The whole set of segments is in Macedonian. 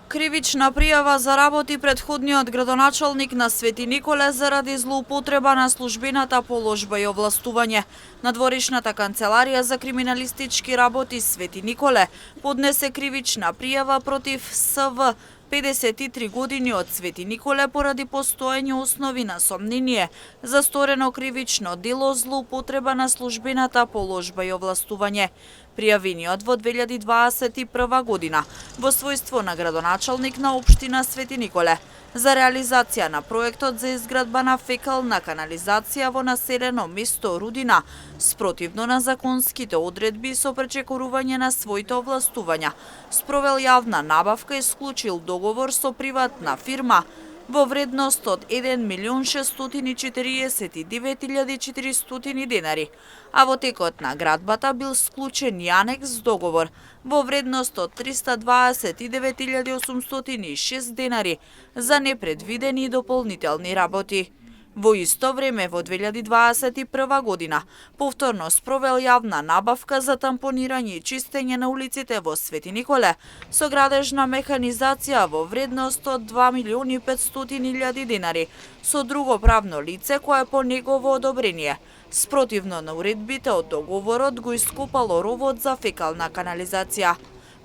Кривична пријава заработи претходниот градоначалник на Свети Николе заради злоупотреба на службената положба и овластување. Надворешната канцеларија за криминалистички работи Свети Николе поднесе кривична пријава против СВ 53 години од Свети Николе поради постоење основи на сомнение за сторено кривично дело злоупотреба на службената положба и овластување. Пријавениот во 2021 година во својство на градоначалник на општина Свети Николе за реализација на проектот за изградба на фекална канализација во населено место Рудина, спротивно на законските одредби со пречекорување на своите овластувања, спровел јавна набавка и склучил договор со приватна фирма во вредност од 1.649.400 денари, а во текот на градбата бил склучен и анекс договор во вредност од 329.806 денари за непредвидени дополнителни работи. Во исто време, во 2021 година, повторно спровел јавна набавка за тампонирање и чистење на улиците во Свети Николе со градежна механизација во вредност од 2.500.000 денари со друго правно лице кое по негово одобрение, спротивно на уредбите од договорот, го ископало ровот за фекална канализација.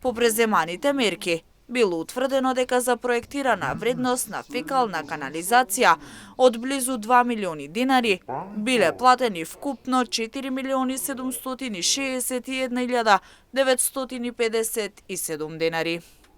По преземаните мерки, било утврдено дека за проектирана вредност на фекална канализација од близу 2 милиони денари биле платени вкупно 4.761.957 денари.